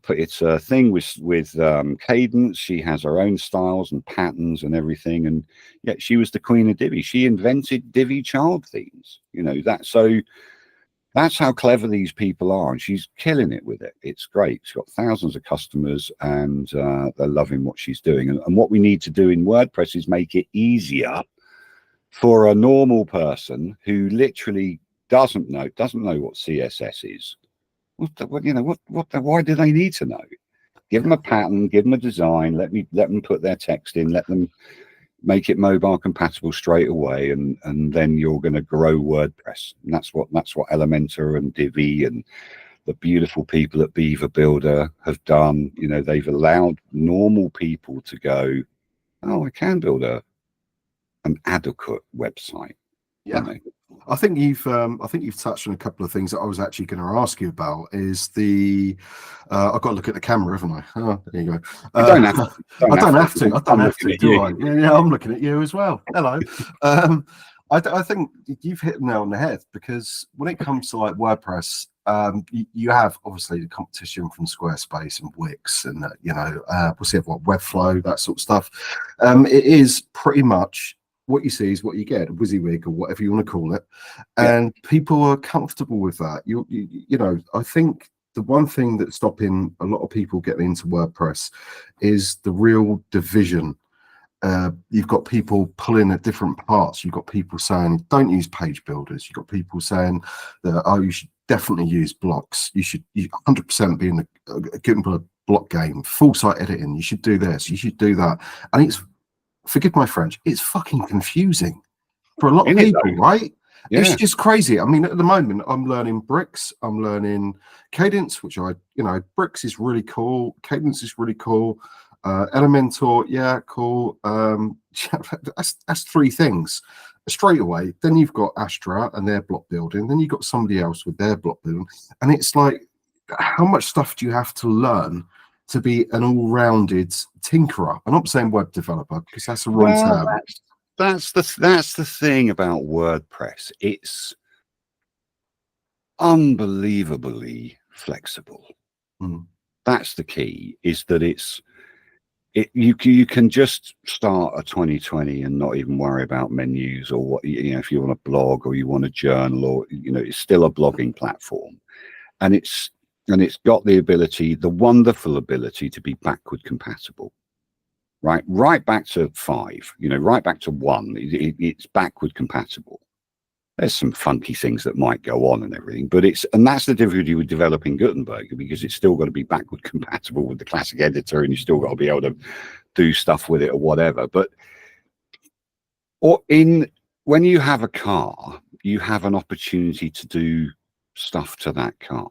a thing with Cadence. She has her own styles and patterns and everything, and yet she was the queen of Divi. She invented Divi child themes. You know that, so that's how clever these people are, and she's killing it with it. It's great. She's got thousands of customers, and they're loving what she's doing. And what we need to do in WordPress is make it easier for a normal person who literally doesn't know what CSS is. Why do they need to know? Give them a pattern, give them a design, let them put their text in, let them make it mobile compatible straight away, and then you're going to grow WordPress. And that's what Elementor and Divi and the beautiful people at Beaver Builder have done. You know, they've allowed normal people to go, oh, I can build an adequate website. Yeah. I think you've touched on a couple of things that I was actually going to ask you about. Is I've got to look at the camera, haven't I? Oh, there you go. I don't have to. I don't have to, do I? Yeah, I'm looking at you as well. Hello. I think you've hit the nail on the head, because when it comes to like WordPress, you have obviously the competition from Squarespace and Wix and what's the other one, Webflow, that sort of stuff. It is pretty much what you see is what you get, a WYSIWYG or whatever you want to call it, and people are comfortable with that. You know, I think the one thing that's stopping a lot of people getting into WordPress is the real division. You've got people pulling at different parts. You've got people saying don't use page builders. You've got people saying that you should definitely use blocks. You 100% be in a block game. Full site editing. You should do this. You should do that. And it's, forgive my French, it's fucking confusing for a lot of people, right? Yeah. It's just crazy. I mean, at the moment, I'm learning Bricks. I'm learning Cadence, which Bricks is really cool. Cadence is really cool. Elementor, yeah, cool. That's three things straight away. Then you've got Astra and their block building. Then you've got somebody else with their block building. And it's like, how much stuff do you have to learn to be an all-rounded tinkerer? I'm not saying web developer, because that's a wrong term. That's the thing about WordPress. It's unbelievably flexible. That's the key, is that it's you can just start a 2020 and not even worry about menus or what, if you want to blog or you want to journal, or it's still a blogging platform, and it's got the wonderful ability to be backward compatible, right back to 5, right back to 1. It's backward compatible. There's some funky things that might go on and everything, but that's the difficulty with developing Gutenberg, because it's still got to be backward compatible with the classic editor, and you still got to be able to do stuff with it or whatever. But when you have a car, you have an opportunity to do stuff to that car.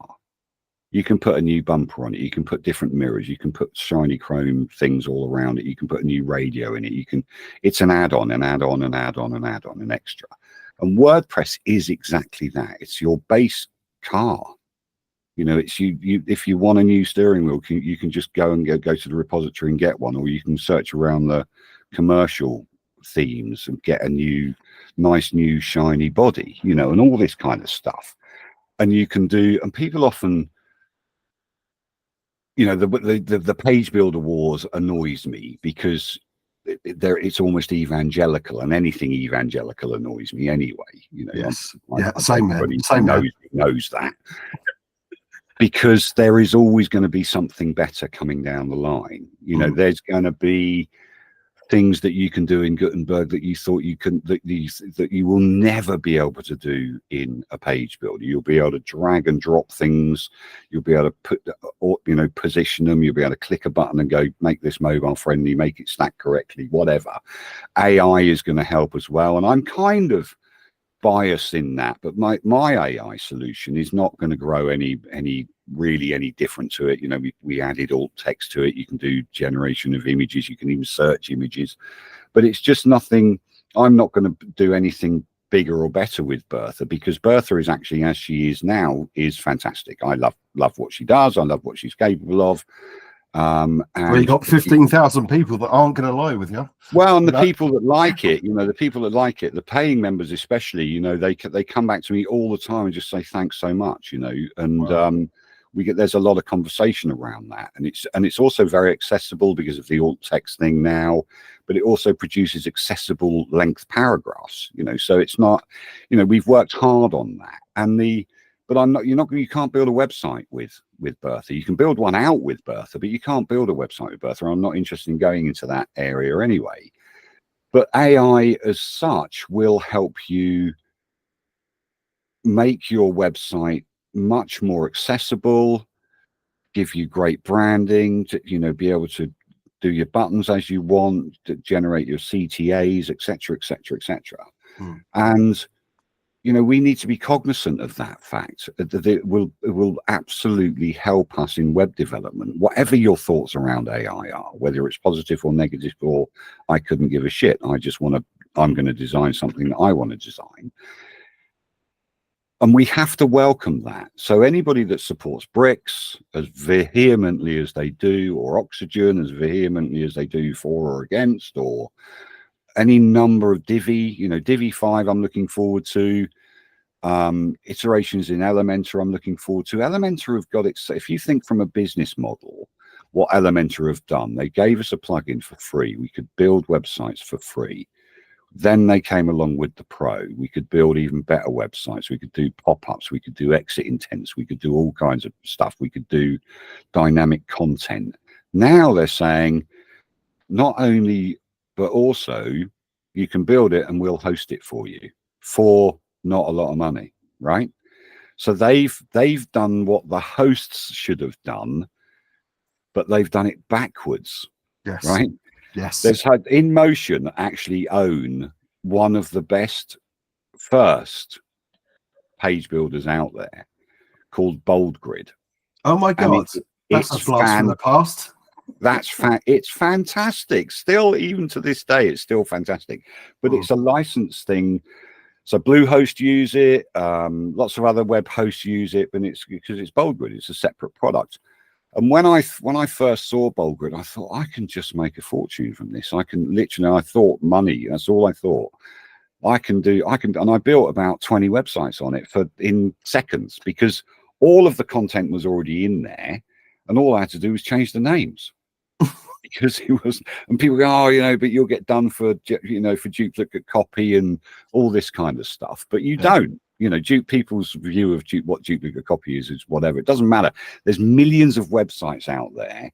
You can put a new bumper on it. You can put different mirrors. You can put shiny chrome things all around it. You can put a new radio in it. It's an add-on, an add-on, an add-on, an add-on, an extra. And WordPress is exactly that. It's your base car. It's you. If you want a new steering wheel, you can just go to the repository and get one, or you can search around the commercial themes and get a nice new shiny body, and all this kind of stuff. And you can do. And people often, the page builder wars annoys me, because it's almost evangelical, and anything evangelical annoys me anyway. Yes. Same man. Knows that, because there is always going to be something better coming down the line. There's going to be things that you can do in Gutenberg that you thought you couldn't, that you will never be able to do in a page builder. You'll be able to drag and drop things. You'll be able to position them. You'll be able to click a button and go, make this mobile friendly, make it stack correctly, whatever. AI is going to help as well. And I'm kind of biased in that, but my AI solution is not going to grow any different to it. We added alt text to it. You can do generation of images. You can even search images, but it's just nothing. I'm not going to do anything bigger or better with Bertha, because Bertha is actually, as she is now, is fantastic. I love what she does. I love what she's capable of. And you got 15,000 people that aren't going to lie with you. Well, and the people that like it, the paying members especially, they come back to me all the time and just say thanks so much, and wow. There's a lot of conversation around that, and it's also very accessible because of the alt text thing now, but it also produces accessible length paragraphs, so it's not, we've worked hard on that, but you can't build a website with Bertha. You can build one out with Bertha, but you can't build a website with Bertha. I'm not interested in going into that area anyway. But AI as such will help you make your website much more accessible, give you great branding, to, be able to do your buttons as you want, to generate your CTAs, etc., etc., etc. And we need to be cognizant of that fact, that it will absolutely help us in web development. Whatever your thoughts around AI are, whether it's positive or negative, or I couldn't give a shit, I'm going to design something that I want to design. And we have to welcome that. So anybody that supports bricks as vehemently as they do, or oxygen as vehemently as they do, for or against, or any number of Divi 5 I'm looking forward to, iterations in Elementor I'm looking forward to. Elementor have got it. So if you think from a business model, what Elementor have done, they gave us a plugin for free. We could build websites for free. Then they came along with the Pro. We could build even better websites. We could do pop-ups. We could do exit intents. We could do all kinds of stuff. We could do dynamic content. Now they're saying not only, but also you can build it and we'll host it for you for not a lot of money, right? So they've done what the hosts should have done, but they've done it backwards. Yes. Right? Yes. There's had InMotion actually own one of the best first page builders out there, called BoldGrid. Oh my God. That's a blast from the past. It's fantastic. Still, even to this day, it's still fantastic. But it's a license thing. So Bluehost use it. Lots of other web hosts use it, but it's because it's BoldGrid. It's a separate product. And when I first saw BoldGrid, I thought, I can just make a fortune from this. I can literally, I thought money. That's all I thought. And I built about 20 websites on it in seconds, because all of the content was already in there, and all I had to do was change the names. because it was, and people go, oh, you know, but you'll get done for, you know, for duplicate copy and all this kind of stuff. But you don't, you know, people's view of what duplicate copy is whatever. It doesn't matter. There's millions of websites out there.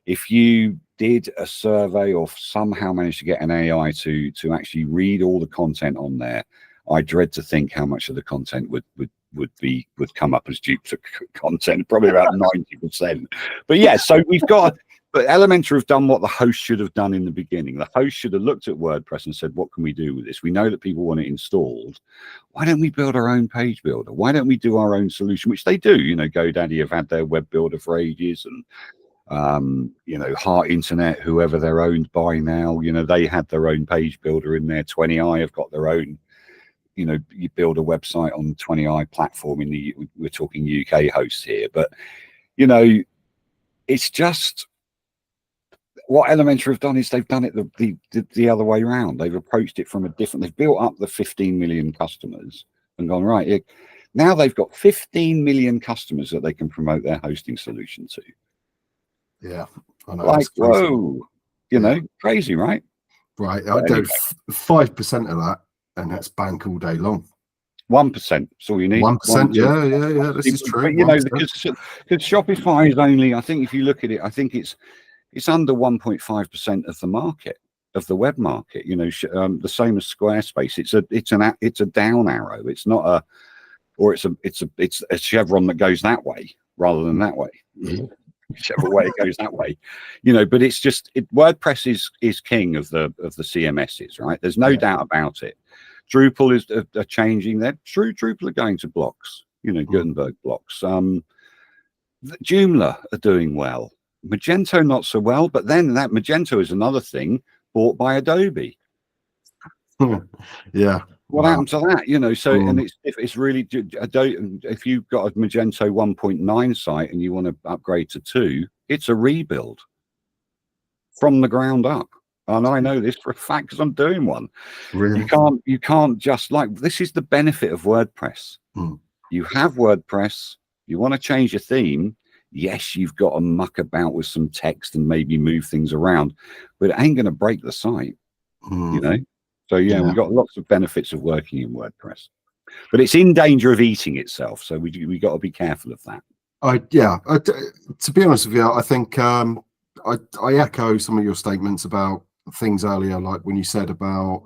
If you did a survey or somehow managed to get an AI to actually read all the content on there, I dread to think how much of the content would come up as duplicate content, probably about 90%. But yeah, so we've got, but Elementor have done what the host should have done in the beginning. The host should have looked at WordPress and said, what can we do with this? We know that people want it installed. Why don't we build our own page builder? Why don't we do our own solution? Which they do. You know, GoDaddy have had their web builder for ages, and you know, Heart Internet, whoever they're owned by now, you know, they had their own page builder in there. 20i have got their own, you know, you build a website on 20i platform we're talking UK hosts here, but you know, it's just what Elementor have done is they've done it the other way around. They've approached it from a different, they've built up the 15 million customers and gone, right, now they've got 15 million customers that they can promote their hosting solution to. Yeah, I know. Like, whoa, you know, crazy, right? Right. I do 5% of that, and that's bank all day long. 1%. That's all you need. 1%. Yeah. This is true. But, you know, because Shopify is only, I think, if you look at it, I think it's under 1.5% of the market, of the web market. You know, the same as Squarespace. It's a down arrow. It's not a, or it's a chevron that goes that way rather than that way. Whichever way it goes that way, you know. But it's just WordPress is king of the CMSs, right? There's no doubt about it. Drupal is are changing. Drupal are going to blocks, you know, Gutenberg blocks. Joomla are doing well. Magento not so well, but then that Magento is another thing bought by Adobe. Yeah. What happened to that? You know, so and it's really, if you've got a Magento 1.9 site and you want to upgrade to 2, it's a rebuild from the ground up. And I know this for a fact because I'm doing one. Really? You can't just, like, this is the benefit of WordPress. You have WordPress, you want to change your theme. Yes, you've got to muck about with some text and maybe move things around, but it ain't going to break the site, you know? So yeah, we've got lots of benefits of working in WordPress, but it's in danger of eating itself. So we got to be careful of that. To be honest with you, I think I echo some of your statements about things earlier, like when you said about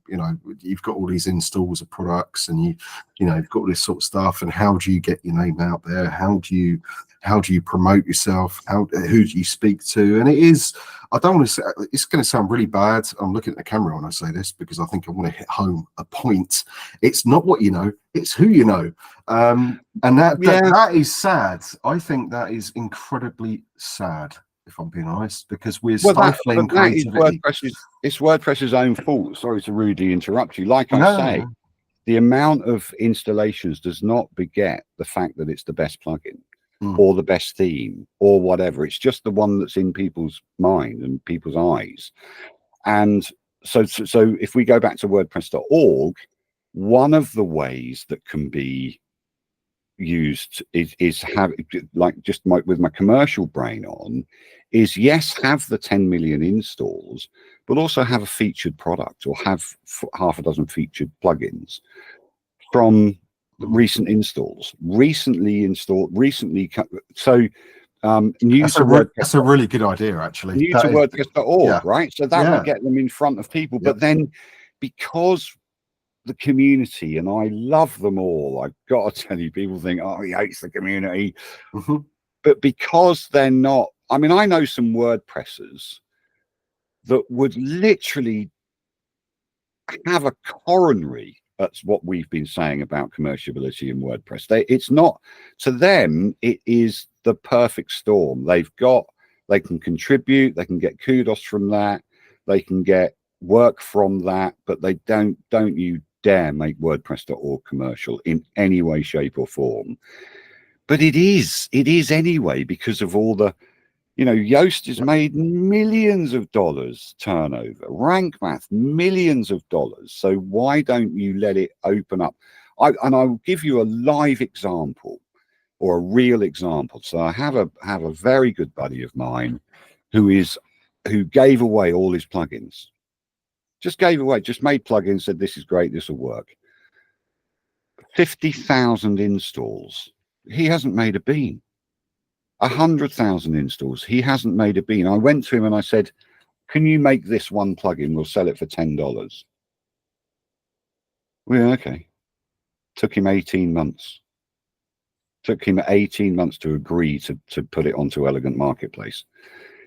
you know, you've got all these installs of products and you know, you've got all this sort of stuff, and how do you get your name out there? How do you promote yourself? Who do you speak to? And it is, I don't want to say, it's going to sound really bad. I'm looking at the camera when I say this because I think I want to hit home a point. It's not what you know, it's who you know. And that is sad. I think that is incredibly sad, if I'm being honest, because we're stifling creativity. It's WordPress's own fault. Sorry to rudely interrupt you. Like I say, the amount of installations does not beget the fact that it's the best plugin or the best theme or whatever. It's just the one that's in people's mind and people's eyes. And so if we go back to WordPress.org, one of the ways that can be used is have, like, just with my commercial brain on, is yes, have the 10 million installs, but also have a featured product or have half a dozen featured plugins from recent installs, recently installed, recently. So that's a really good idea, actually. New to WordPress.org, right? So that will get them in front of people. But then, because the community, and I love them all, I've got to tell you, people think, oh, he hates the community, but because they're not, I mean, I know some WordPressers that would literally have a coronary. That's what we've been saying about commerciability in WordPress. It's not, to them, it is the perfect storm. They can contribute, they can get kudos from that, they can get work from that, but they don't you dare make WordPress.org commercial in any way, shape or form. But it is anyway, because of all the, you know, Yoast has made millions of dollars turnover, Rank Math, millions of dollars. So why don't you let it open up? And I will give you a live example or a real example. So I have a very good buddy of mine who is who gave away all his plugins. Just gave away, just made plugins, said this is great, this will work. 50,000 installs. He hasn't made a bean. 100,000 installs. He hasn't made a bean. I went to him and I said, can you make this one plugin? We'll sell it for $10. Well, okay. Took him 18 months. Took him 18 months to agree to put it onto Elegant Marketplace.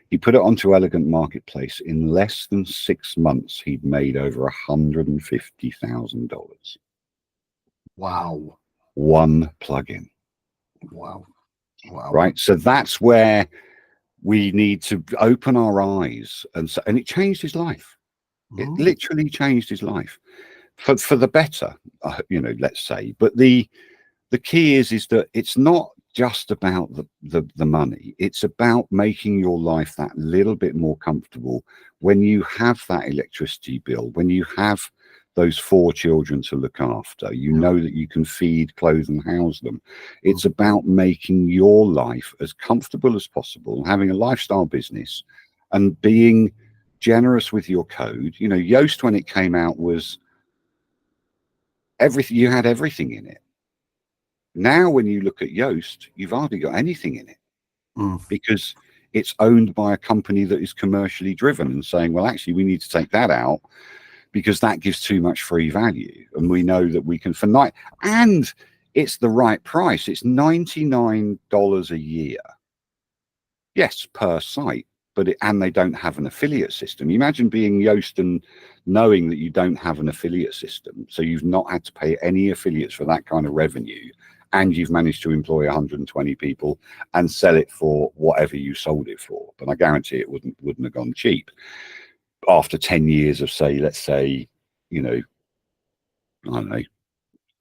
He put it onto Elegant Marketplace. In less than 6 months, he'd made over $150,000. Wow. One plugin. Wow. Wow. Right. So that's where we need to open our eyes. And it changed his life. It literally changed his life for the better, let's say. But the key is that it's not just about the money. It's about making your life that little bit more comfortable when you have that electricity bill, when you have those 4 children to look after, you know that you can feed, clothe and house them. It's about making your life as comfortable as possible, having a lifestyle business and being generous with your code. Yoast, when it came out, was everything. You had everything in it. Now, when you look at Yoast, you've hardly got anything in it because it's owned by a company that is commercially driven and saying, well, actually, we need to take that out because that gives too much free value. And we know that we can and it's the right price. It's $99 a year. Yes, per site, and they don't have an affiliate system. You imagine being Yoast and knowing that you don't have an affiliate system. So you've not had to pay any affiliates for that kind of revenue. And you've managed to employ 120 people and sell it for whatever you sold it for. But I guarantee it wouldn't have gone cheap. After 10 years of, let's say, I don't know,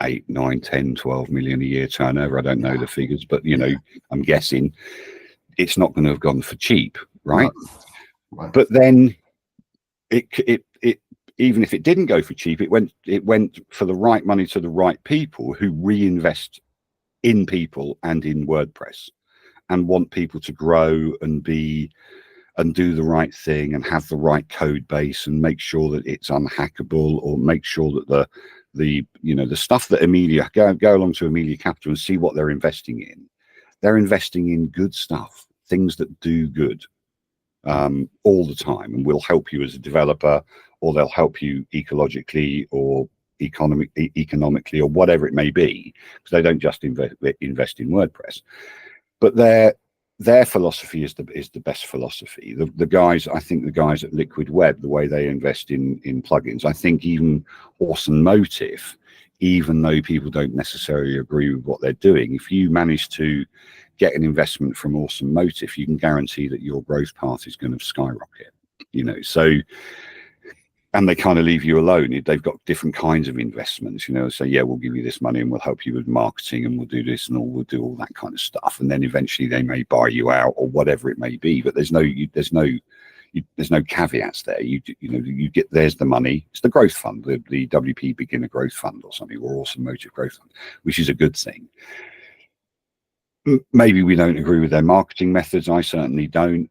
8, 9, 10, 12 million a year turnover. I don't know the figures, but, I'm guessing it's not going to have gone for cheap, right? Right. But then it even if it didn't go for cheap, it went for the right money to the right people who reinvest in people and in WordPress and want people to grow and do the right thing and have the right code base and make sure that it's unhackable, or make sure that the stuff that Amelia go along to Amelia Capital and see what they're investing in. They're investing in good stuff, things that do good all the time and will help you as a developer, or they'll help you ecologically or economically or whatever it may be, because they don't just invest in WordPress. But their philosophy is the best philosophy. The guys at Liquid Web, the way they invest in plugins, I think even Awesome Motive, even though people don't necessarily agree with what they're doing, if you manage to get an investment from Awesome Motive, you can guarantee that your growth path is going to skyrocket. So, and they kind of leave you alone. They've got different kinds of investments, so yeah, we'll give you this money and we'll help you with marketing and we'll do this and we'll do all that kind of stuff. And then eventually they may buy you out or whatever it may be, but there's no caveats there. You get, there's the money. It's the growth fund, the WP Beginner Growth Fund or something, or Awesome Motive Growth Fund, which is a good thing. Maybe we don't agree with their marketing methods. I certainly don't.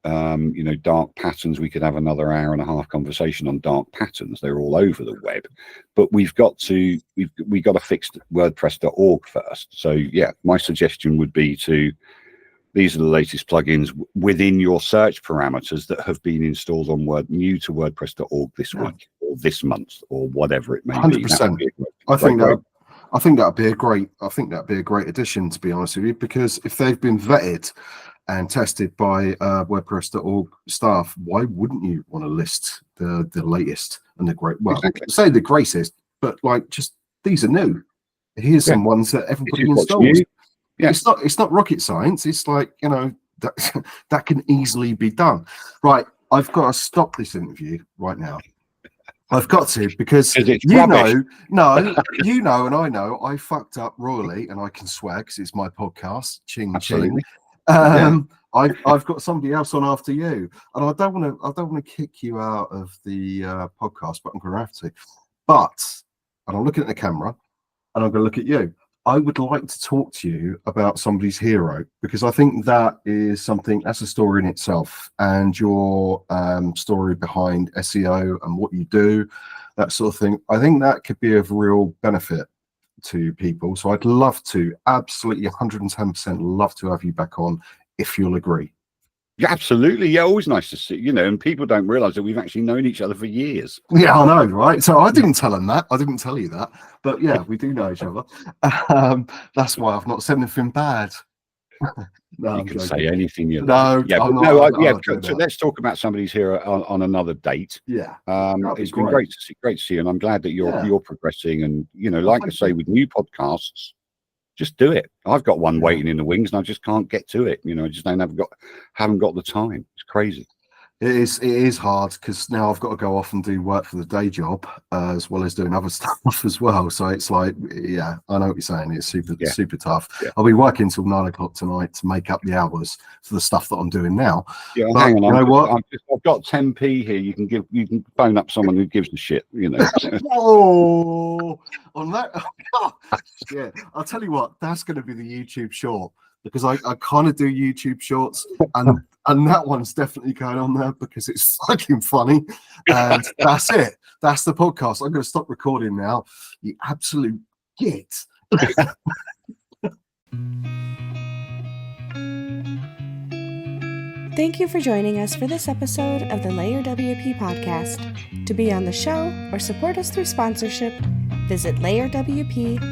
Dark patterns, we could have another hour and a half conversation on dark patterns. They're all over the web, but we've got to fix WordPress.org first. So yeah, my suggestion would be these are the latest plugins within your search parameters that have been installed on new to WordPress.org this week or this month or whatever it may 100%. be. I think that'd be a great addition, to be honest with you, because if they've been vetted and tested by WordPress.org staff, why wouldn't you want to list the latest and the great? Well, say the greatest, but just these are new. Here's some ones that everybody installs. Yeah. It's not rocket science. It's that can easily be done. Right, I've got to stop this interview right now. I've got to, because and I know I fucked up royally, and I can swear because it's my podcast. Ching ching. I've got somebody else on after you, and I don't want to kick you out of the podcast, but I'm going to have to. And I'm looking at the camera, and I'm going to look at you. I would like to talk to you about somebody's hero, because I think that is something, that's a story in itself, and your story behind SEO and what you do, that sort of thing. I think that could be of real benefit to people. So I'd love to, absolutely 110% love to have you back on, if you'll agree. Yeah, absolutely. Yeah, always nice to see, and people don't realize that we've actually known each other for years. Yeah, I know, right? So I didn't tell them that. I didn't tell you that. But yeah, we do know each other. That's why I've not said anything bad. No, you can say anything you like. Yeah, I'm so let's talk about somebody's hero on another date. Yeah, it's been great to see, and I'm glad that you're progressing. And like I say, with new podcasts, just do it. I've got one waiting in the wings, and I just can't get to it. I just haven't got the time. It's crazy. It is hard, because now I've got to go off and do work for the day job, as well as doing other stuff as well. So it's like, yeah, I know what you're saying. It's super tough. Yeah. I'll be working till 9 o'clock tonight to make up the hours for the stuff that I'm doing now. Yeah, but hang on. You know what? I've got 10p here. You can phone up someone who gives a shit. Oh, on that. Yeah, I'll tell you what. That's going to be the YouTube short, because I kind of do YouTube shorts, and that one's definitely going on there because it's fucking funny. And that's it. That's the podcast. I'm going to stop recording now. You absolute git. Thank you for joining us for this episode of the LayerWP podcast. To be on the show or support us through sponsorship, visit layerwp.com.